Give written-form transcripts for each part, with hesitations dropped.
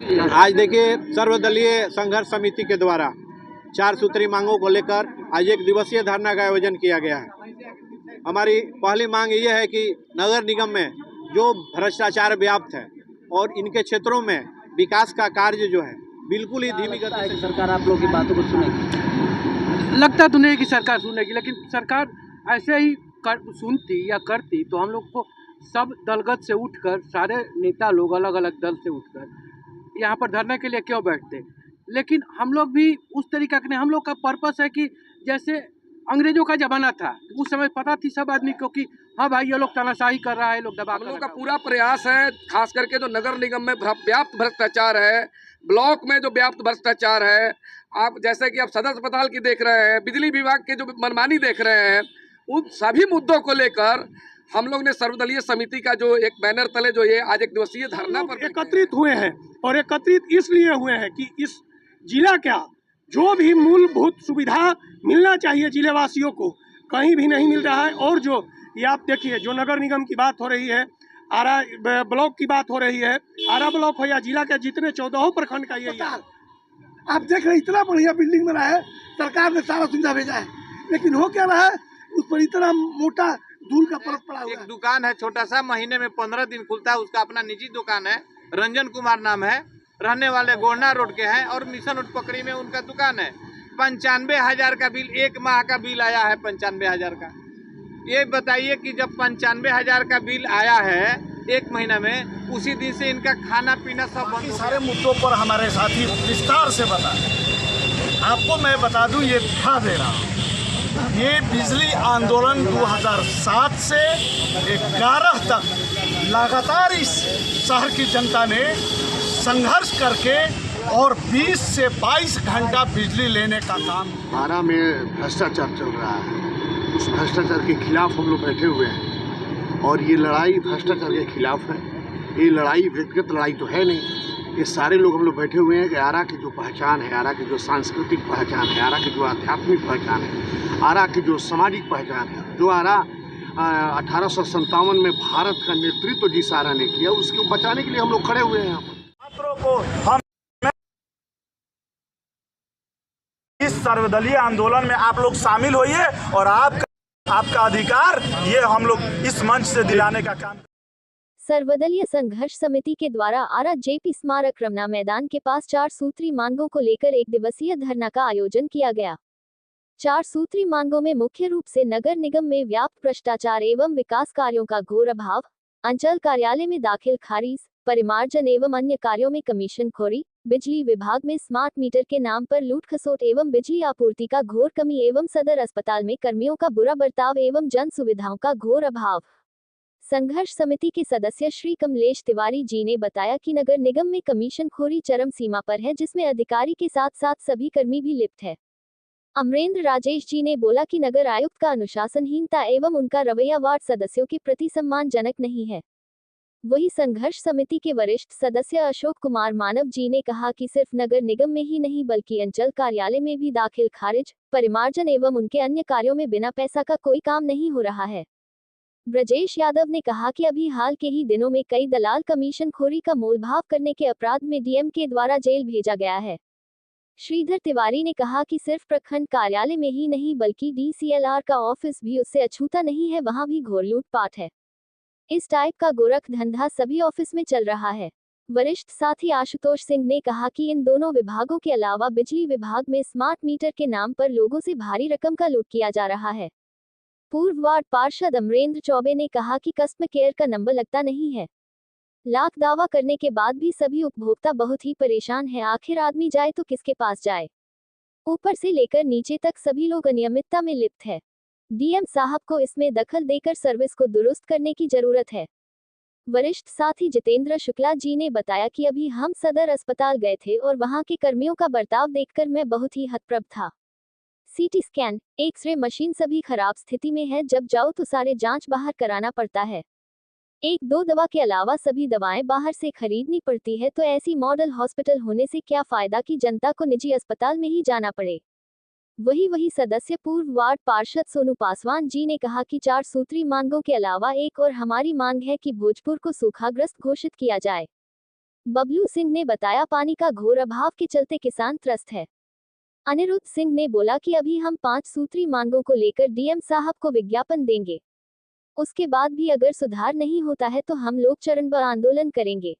आज देखिए सर्वदलीय संघर्ष समिति के द्वारा 4 सूत्री मांगों को लेकर आज एक दिवसीय धरना का आयोजन किया गया है। हमारी पहली मांग ये है कि नगर निगम में जो भ्रष्टाचार व्याप्त है और इनके क्षेत्रों में विकास का कार्य जो है बिल्कुल ही धीमी गति से सरकार आप लोगों की बातों को सुनेगी। लगता तो नहीं कि सरकार सुनेगी, लेकिन सरकार ऐसे ही सुनती या करती तो हम लोग को सब दलगत से उठकर सारे नेता लोग अलग अलग दल से उठकर यहाँ पर धरने के लिए क्यों बैठते। लेकिन हम लोग भी उस तरीका के नहीं, हम लोग का पर्पस है कि जैसे अंग्रेजों का जमाना था उस समय पता थी सब आदमी को कि हाँ भाई ये लोग तानाशाही कर रहा है, लोग दबा। हम लोग का पूरा प्रयास है, खास करके जो नगर निगम में व्याप्त भ्रष्टाचार है, ब्लॉक में जो व्याप्त भ्रष्टाचार है, आप जैसे कि आप सदर अस्पताल की देख रहे हैं, बिजली विभाग के जो मनमानी देख रहे हैं, उन सभी मुद्दों को लेकर हम लोग ने सर्वदलीय समिति का जो एक बैनर तले जो ये आज एक दिवसीय धरना पर एकत्रित हुए हैं। और एकत्रित इसलिए हुए हैं कि इस जिला का जो भी मूलभूत सुविधा मिलना चाहिए जिले वासियों को कहीं भी नहीं मिल रहा है। और जो ये आप देखिए जो नगर निगम की बात हो रही है, आरा ब्लॉक की बात हो रही है, आरा ब्लॉक हो या जिला के जितने 14 प्रखंड का ये आप देख रहे हैं इतना बढ़िया बिल्डिंग बना है, सरकार ने सारा सुविधा भेजा है, लेकिन हो क्या रहा है उस पर इतना मोटा धूल का परत पड़ा हुआ है। एक दुकान है छोटा सा, महीने में 15 दिन खुलता है, उसका अपना निजी दुकान है, रंजन कुमार नाम है, रहने वाले गोरना रोड के हैं और मिशन उत्पकड़ी में उनका दुकान है। 95,000 का बिल, एक माह का बिल आया है 95,000 का। ये बताइए कि जब 95,000 का बिल आया है एक महीना में, उसी दिन से इनका खाना पीना सब बंद। सारे मुद्दों पर हमारे साथी विस्तार से बताएं। आपको मैं बता दूं, ये दिखा दे रहा हूँ, ये बिजली आंदोलन 2007 से 11 तक लगातार इस शहर की जनता ने संघर्ष करके और 20 से 22 घंटा बिजली लेने का काम। आरा में भ्रष्टाचार चल रहा है, उस भ्रष्टाचार के खिलाफ हम लोग बैठे हुए हैं और ये लड़ाई भ्रष्टाचार के खिलाफ है। ये लड़ाई व्यक्तिगत लड़ाई तो है नहीं, ये सारे लोग हम लोग बैठे हुए हैं कि आरा की जो पहचान है, आरा की जो सांस्कृतिक पहचान है, आरा की जो आध्यात्मिक पहचान है, आरा की जो सामाजिक पहचान है, जो आरा 1857 में भारत का नेतृत्व जिस आरा ने किया, उसको बचाने के लिए हम लोग खड़े हुए हैं। यहाँ छात्रों को हम इस सर्वदलीय आंदोलन में आप लोग शामिल होइए और आपका अधिकार ये हम लोग इस मंच से दिलाने का काम। सर्वदलीय संघर्ष समिति के द्वारा आरा जेपी स्मारक रमना मैदान के पास 4 सूत्री मांगों को लेकर एक दिवसीय धरना का आयोजन किया गया। 4 सूत्री मांगों में मुख्य रूप से नगर निगम में व्याप्त भ्रष्टाचार एवं विकास कार्यों का घोर अभाव, अंचल कार्यालय में दाखिल खारिज, परिमार्जन एवं अन्य कार्यों में कमीशन खोरी, बिजली विभाग में स्मार्ट मीटर के नाम पर लूट खसोट एवं बिजली आपूर्ति का घोर कमी एवं सदर अस्पताल में कर्मियों का बुरा बर्ताव एवं जन सुविधाओं का घोर अभाव। संघर्ष समिति के सदस्य श्री कमलेश तिवारी जी ने बताया कि नगर निगम में कमीशन खोरी चरम सीमा पर है, जिसमें अधिकारी के साथ साथ सभी कर्मी भी लिप्त है। अमरेंद्र राजेश जी ने बोला कि नगर आयुक्त का अनुशासनहीनता एवं उनका रवैया वार्ड सदस्यों के प्रति सम्मानजनक नहीं है। वही संघर्ष समिति के वरिष्ठ सदस्य अशोक कुमार मानव जी ने कहा कि सिर्फ नगर निगम में ही नहीं बल्कि अंचल कार्यालय में भी दाखिल खारिज, परिमार्जन एवं उनके अन्य कार्यों में बिना पैसा का कोई काम नहीं हो रहा है। ब्रजेश यादव ने कहा कि अभी हाल के ही दिनों में कई दलाल कमीशन खोरी का मोलभाव करने के अपराध में डीएम के द्वारा जेल भेजा गया है। श्रीधर तिवारी ने कहा कि सिर्फ प्रखंड कार्यालय में ही नहीं बल्कि डीसीएलआर का ऑफिस भी उससे अछूता नहीं है, वहां भी घोर लूटपाट है। इस टाइप का गोरख धंधा सभी ऑफिस में चल रहा है। वरिष्ठ साथी आशुतोष सिंह ने कहा कि इन दोनों विभागों के अलावा बिजली विभाग में स्मार्ट मीटर के नाम पर लोगों से भारी रकम का लूट किया जा रहा है। पूर्व वार्ड पार्षद अमरेंद्र चौबे ने कहा कि कस्टमर केयर का नंबर लगता नहीं है। लाख दावा करने के बाद भी सभी उपभोक्ता बहुत ही परेशान है, आखिर आदमी जाए तो किसके पास जाए। ऊपर से लेकर नीचे तक सभी लोग अनियमितता में लिप्त है। डीएम साहब को इसमें दखल देकर सर्विस को दुरुस्त करने की जरूरत है। वरिष्ठ साथी जितेंद्र शुक्ला जी ने बताया कि अभी हम सदर अस्पताल गए थे और वहां के कर्मियों का बर्ताव देखकर मैं बहुत ही हतप्रभ था। सीटी स्कैन, एक्सरे मशीन सभी खराब स्थिति में है, जब जाओ तो सारे जांच बाहर कराना पड़ता है। 1-2 दवा के अलावा सभी दवाएं बाहर से खरीदनी पड़ती है, तो ऐसी मॉडल हॉस्पिटल होने से क्या फायदा कि जनता को निजी अस्पताल में ही जाना पड़े। वही सदस्य पूर्व वार्ड पार्षद सोनू पासवान जी ने कहा कि 4 सूत्री मांगों के अलावा एक और हमारी मांग है कि भोजपुर को सूखाग्रस्त घोषित किया जाए। बबलू सिंह ने बताया पानी का घोर अभाव के चलते किसान त्रस्त है। अनिरुद्ध सिंह ने बोला कि अभी हम 5 सूत्री मांगों को लेकर डीएम साहब को विज्ञापन देंगे। उसके बाद भी अगर सुधार नहीं होता है तो हम लोग चरणबद्ध आंदोलन करेंगे।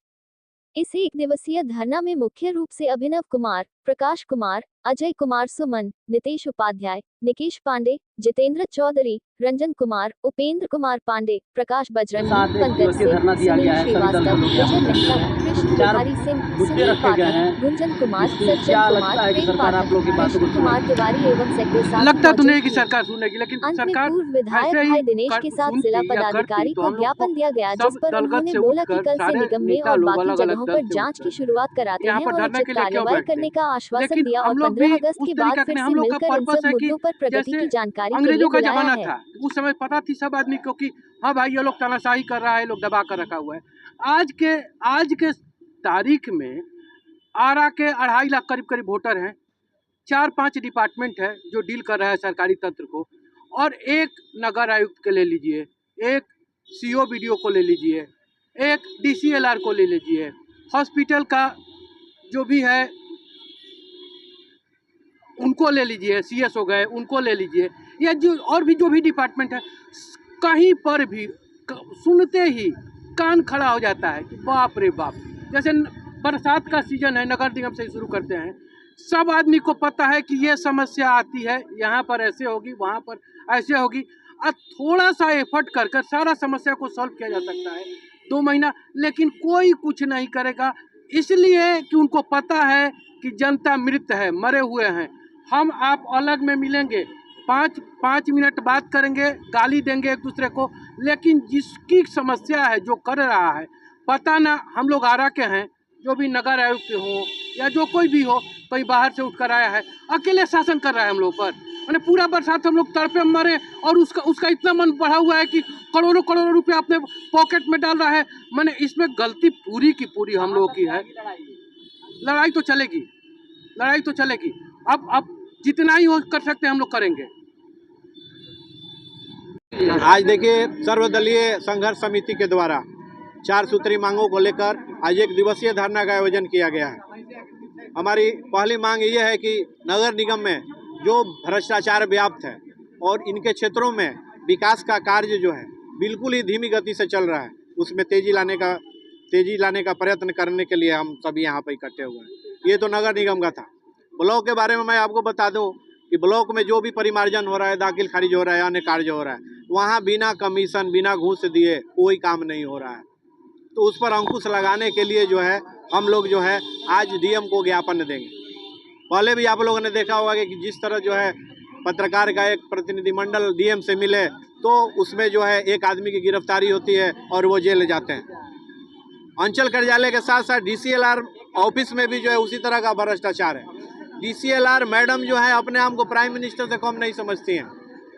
इस 1 दिवसीय धरना में मुख्य रूप से अभिनव कुमार, प्रकाश कुमार, अजय कुमार सुमन, नितेश उपाध्याय, निकेश पांडे, जितेंद्र चौधरी, रंजन कुमार, उपेंद्र कुमार पांडे, प्रकाश बजरंगी, पंकज सिंह, सुनील श्रीवास्तव, विजय मेहता, कृष्ण बिहारी सिंह, सुनील पाठक, गुंजन कुमार, सज्जन कुमार, प्रेम पाठक, कृष्ण कुमार तिवारी एवं सेक्टर लगता तो नहीं कि सरकार सुनेगी, लेकिन अंत में सरकार पूर्व विधायक ऐसे ही भाई दिनेश के साथ सुनती जिला या करती पदाधिकारी तो को हम लोग ज्ञापन को दिया गया, सब जिस पर दलगत उन्होंने से बोला कि उठकर कल से सारे निगम में नेता और लोग बाकी अलग-अलग जगहों दल पर से जांच की उठकर शुरुआत कराते यहाँ हैं पर और धरने उचित के लिए क्यों कार्रवाई बैठते करने हैं? का आश्वासन लेकिन दिया और हम लोग 15 भी अगस्त उस के बाद तरीका फिर के से हम लोग का मिलकर इन पर्पस सब है कि मुद्दों पर प्रगति जैसे की जानकारी के लिए अंग्रेजों का बुलाया जमाना है। था, उस समय पता थी सब आदमी को कि हाँ भाई ये लोग तानाशाही कर रहा है, लोग दबा कर रखा हुआ है। आज के तारीख में आरा के 2.5 लाख करीब वोटर हैं, 4-5 डिपार्टमेंट है जो डील कर रहा है सरकारी तंत्र को, और एक नगर आयुक्त के ले लीजिए, एक सीओ बीडीओ को ले लीजिए, एक डीसीएलआर को ले लीजिए, हॉस्पिटल का जो भी है उनको ले लीजिए, सीएस हो गए उनको ले लीजिए, या जो और भी जो भी डिपार्टमेंट है, कहीं पर भी सुनते ही कान खड़ा हो जाता है कि बाप रे बाप। जैसे बरसात का सीजन है, नगर निगम से शुरू करते हैं, सब आदमी को पता है कि ये समस्या आती है, यहाँ पर ऐसे होगी, वहाँ पर ऐसे होगी, और थोड़ा सा एफर्ट कर कर सारा समस्या को सॉल्व किया जा सकता है 2 महीना, लेकिन कोई कुछ नहीं करेगा, इसलिए कि उनको पता है कि जनता मृत है, मरे हुए हैं। हम आप अलग में मिलेंगे, 5 मिनट बात करेंगे, गाली देंगे एक दूसरे को, लेकिन जिसकी समस्या है, जो कर रहा है, पता ना हम लोग आरा के हैं, जो भी नगर आयुक्त हो या जो कोई भी हो, कोई बाहर से उठकर आया है, अकेले शासन कर रहा है हम लोग पर। मैंने पूरा बरसात हम लोग तड़पे मरे, और उसका इतना मन बढ़ा हुआ है कि करोड़ों रुपए अपने पॉकेट में डाल रहा है। मैंने इसमें गलती पूरी की पूरी हम लोगों की है। लड़ाई तो चलेगी, अब जितना ही हो कर सकते हैं हम लोग करेंगे। आज देखिए, सर्वदलीय संघर्ष समिति के द्वारा 4 सूत्री मांगों को लेकर आज 1 दिवसीय धरना का आयोजन किया गया है। हमारी पहली मांग ये है कि नगर निगम में जो भ्रष्टाचार व्याप्त है और इनके क्षेत्रों में विकास का कार्य जो है बिल्कुल ही धीमी गति से चल रहा है, उसमें तेजी लाने का प्रयत्न करने के लिए हम सभी यहाँ पर इकट्ठे हुए हैं। ये तो नगर निगम का था। ब्लॉक के बारे में मैं आपको बता दूं कि ब्लॉक में जो भी परिमार्जन हो रहा है, दाखिल खारिज हो रहा है, अन्य कार्य हो रहा है, वहाँ बिना कमीशन, बिना घूस दिए कोई काम नहीं हो रहा है। तो उस पर अंकुश लगाने के लिए जो है हम लोग जो है आज डीएम को ज्ञापन देंगे। पहले भी आप लोगों ने देखा होगा कि जिस तरह जो है पत्रकार का एक प्रतिनिधिमंडल डीएम से मिले तो उसमें जो है एक आदमी की गिरफ्तारी होती है और वो जेल जाते हैं। अंचल कार्यालय के साथ साथ डीसीएलआर ऑफिस में भी जो है उसी तरह का भ्रष्टाचार है। डीसीएलआर मैडम जो है अपने आप को प्राइम मिनिस्टर से कम नहीं समझती हैं।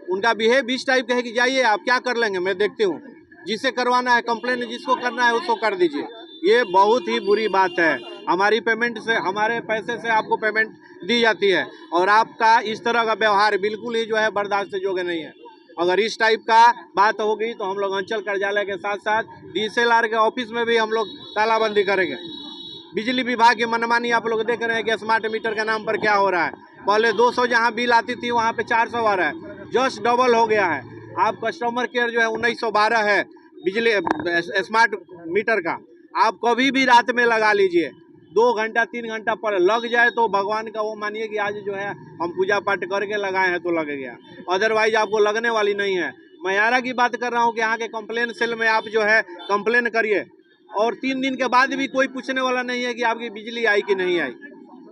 उनका बिहेव इस टाइप का है कि जाइए आप क्या कर लेंगे, मैं देखती हूँ, जिसे करवाना है कंप्लेन जिसको करना है उसको कर दीजिए। ये बहुत ही बुरी बात है। हमारी पेमेंट से, हमारे पैसे से आपको पेमेंट दी जाती है और आपका इस तरह का व्यवहार बिल्कुल ही जो है बर्दाश्त योग्य नहीं है। अगर इस टाइप का बात होगी तो हम लोग अंचल कार्यालय के साथ साथ डीसीएलआर के ऑफिस में भी हम लोग तालाबंदी करेंगे। बिजली विभाग की मनमानी आप लोग देख रहे हैं कि स्मार्ट मीटर के नाम पर क्या हो रहा है। पहले 200 जहाँ बिल आती थी वहाँ पे 400 आ रहा है, जस्ट डबल हो गया है। आप कस्टमर केयर जो है 1912 है बिजली स्मार्ट मीटर का, आप कभी भी रात में लगा लीजिए, 2 घंटा 3 घंटा पर लग जाए तो भगवान का वो मानिए कि आज जो है हम पूजा पाठ करके लगाए हैं तो लग गया, अदरवाइज आपको लगने वाली नहीं है। मैं आरा की बात कर रहा हूँ कि यहाँ के कंप्लेन सेल में आप जो है कंप्लेन करिए और 3 दिन के बाद भी कोई पूछने वाला नहीं है कि आपकी बिजली आई कि नहीं आई।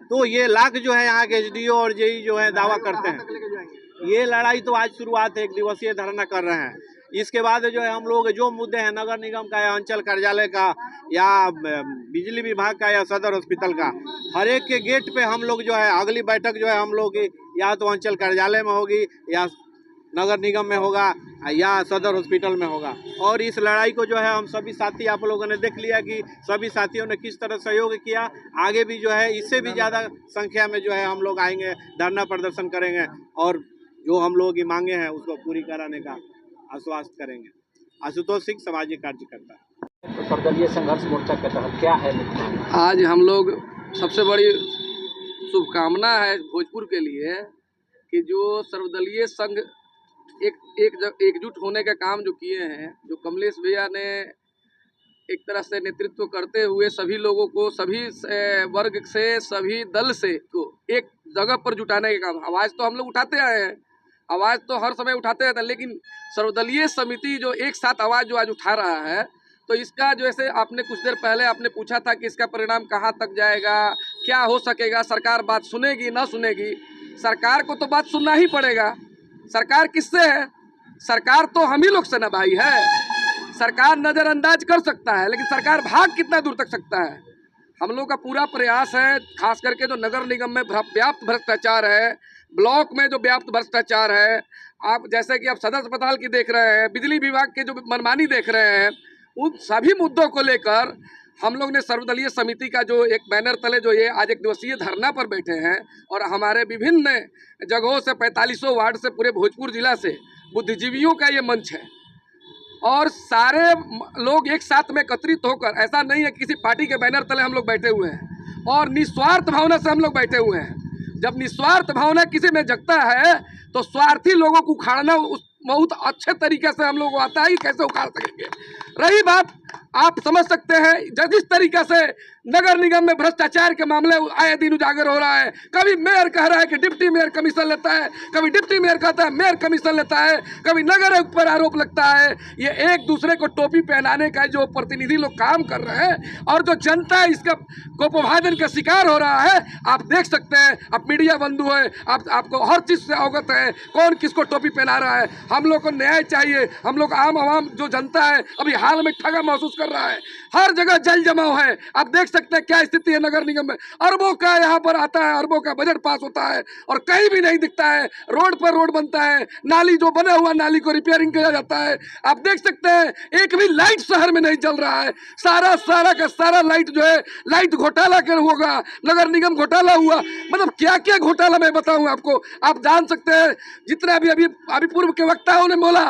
तो ये लाख जो है यहाँ के एसडीओ और जेई जो है दावा करते हैं। ये लड़ाई तो आज शुरुआत है, 1 दिवसीय धरना कर रहे हैं। इसके बाद जो है हम लोग जो मुद्दे हैं नगर निगम का या अंचल कार्यालय का या बिजली विभाग का या सदर हॉस्पिटल का, हर एक के गेट पे हम लोग जो है अगली बैठक जो है हम लोग की या तो अंचल कार्यालय में होगी या नगर निगम में होगा या सदर हॉस्पिटल में होगा। और इस लड़ाई को जो है हम सभी साथी, आप लोगों ने देख लिया कि सभी साथियों ने किस तरह सहयोग किया। आगे भी जो है इससे भी ज़्यादा संख्या में जो है हम लोग आएंगे, धरना प्रदर्शन करेंगे और जो हम लोगों की मांगे हैं उसको पूरी कराने का आश्वस्त करेंगे। आशुतोष सिंह, सामाजिक कार्यकर्ता। तो सर्वदलीय संघर्ष मोर्चा के तहत क्या है मुख्य मांग? आज हम लोग सबसे बड़ी शुभकामना है भोजपुर के लिए कि जो सर्वदलीय संघ एकजुट होने का काम जो किए हैं, जो कमलेश भैया ने एक तरह से नेतृत्व करते हुए सभी लोगों को, सभी वर्ग से, सभी दल से को एक जगह पर जुटाने का काम। आवाज़ तो हम लोग उठाते आए हैं, आवाज़ तो हर समय उठाते रहते हैं, लेकिन सर्वदलीय समिति जो एक साथ आवाज़ जो आज उठा रहा है, तो इसका जैसे आपने कुछ देर पहले आपने पूछा था कि इसका परिणाम कहाँ तक जाएगा, क्या हो सकेगा, सरकार बात सुनेगी ना सुनेगी। सरकार को तो बात सुनना ही पड़ेगा। सरकार किससे है? सरकार तो हम ही लोग से ना भाई है। सरकार नज़रअंदाज कर सकता है, लेकिन सरकार भाग कितना दूर तक सकता है? हम लोग का पूरा प्रयास है, खास करके जो नगर निगम में व्याप्त भ्रष्टाचार है, ब्लॉक में जो व्याप्त भ्रष्टाचार है, आप जैसे कि आप सदर अस्पताल की देख रहे हैं, बिजली विभाग के जो मनमानी देख रहे हैं, उन सभी मुद्दों को लेकर हम लोग ने सर्वदलीय समिति का जो एक बैनर तले जो ये आज एक दिवसीय धरना पर बैठे हैं, और हमारे विभिन्न जगहों से 4500 वार्ड से पूरे भोजपुर जिला से बुद्धिजीवियों का ये मंच है, और सारे लोग एक साथ में एकत्रित होकर, ऐसा नहीं है किसी पार्टी के बैनर तले हम लोग बैठे हुए हैं, और निस्वार्थ भावना से हम लोग बैठे हुए हैं। जब निस्वार्थ भावना किसी में जगता है तो स्वार्थी लोगों को उखाड़ना बहुत अच्छे तरीके से हम लोग को आता है कि कैसे उखाड़ सकेंगे। रही बात, आप समझ सकते हैं जिस तरीके से नगर निगम में भ्रष्टाचार के मामले आए दिन उजागर हो रहा है। कभी मेयर कह रहा है कि डिप्टी मेयर कमीशन लेता है, कभी डिप्टी मेयर कहता है मेयर कमीशन लेता है, कभी नगर पर आरोप लगता है। ये एक दूसरे को टोपी पहनाने का जो प्रतिनिधि लोग काम कर रहे हैं, और जो जनता इसका गोपभाजन का शिकार हो रहा है, आप देख सकते हैं। आप मीडिया बंधु है, आपको हर चीज़ से अवगत है कौन किसको टोपी पहना रहा है। हम लोग को न्याय चाहिए। हम लोग आम आवाम जो जनता है अभी हाल में ठगा महसूस कर रहा है। हर जगह जल जमाव है, आप देख सकते हैं क्या स्थिति है नगर निगम में। अरबों का यहाँ पर आता है, अरबों का बजट पास होता है और कहीं भी नहीं दिखता है। रोड पर रोड बनता है, नाली जो बना हुआ नाली को रिपेयरिंग किया जाता है। आप देख सकते हैं एक भी लाइट शहर में नहीं जल रहा है। सारा का सारा लाइट जो है लाइट घोटाला कर होगा, नगर निगम घोटाला हुआ। मतलब क्या क्या घोटाला मैं बताऊं आपको, आप जान सकते हैं। जितना अभी पूर्व के वक्ताओं ने बोला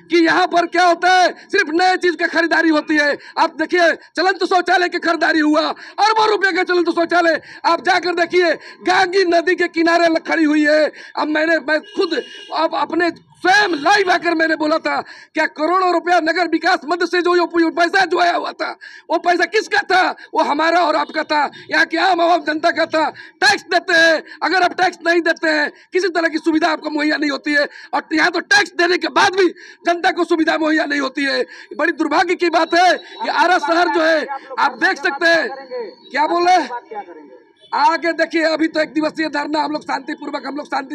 कि यहाँ पर क्या होता है, सिर्फ नए चीज का खरीदारी होती है। आप देखिए चलंत शौचालय की खरीदारी हुआ, अरबों रुपए का चलंत शौचालय। आप जाकर देखिए गांगी नदी के किनारे खड़ी हुई है। अब मैं खुद अब अपने स्वयं लाइव आकर मैंने बोला था क्या करोड़ों रुपया नगर विकास मद से जो पैसा जो आया हुआ था, वो पैसा किसका था? वो हमारा और आपका था, यहाँ की आम आवाम जनता का था। टैक्स देते हैं, अगर आप टैक्स नहीं देते हैं किसी तरह की सुविधा आपको मुहैया नहीं होती है, और यहाँ तो टैक्स देने के बाद भी जनता को सुविधा मुहैया नहीं होती है। बड़ी दुर्भाग्य की बात है कि आरा शहर जो है, आप देख सकते हैं। क्या बोले आगे देखिए, अभी तो एक दिवसीय धरना हम लोग शांति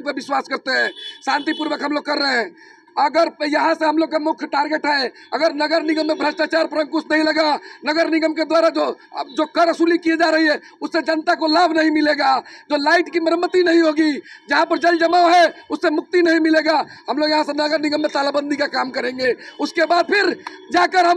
पर विश्वास करते हैं, शांतिपूर्वक हम लोग कर रहे हैं। अगर यहाँ से हम लोग का मुख्य टारगेट है, अगर नगर निगम में भ्रष्टाचार पर अंकुश नहीं लगा, नगर निगम के द्वारा जो कर वसूली की जा रही है उससे जनता को लाभ नहीं मिलेगा, जो लाइट की मरम्मती नहीं होगी, जहाँ पर जल जमाव है उससे मुक्ति नहीं मिलेगा, हम लोग यहाँ से नगर निगम में तालाबंदी का काम करेंगे। उसके बाद फिर जाकर हम लोग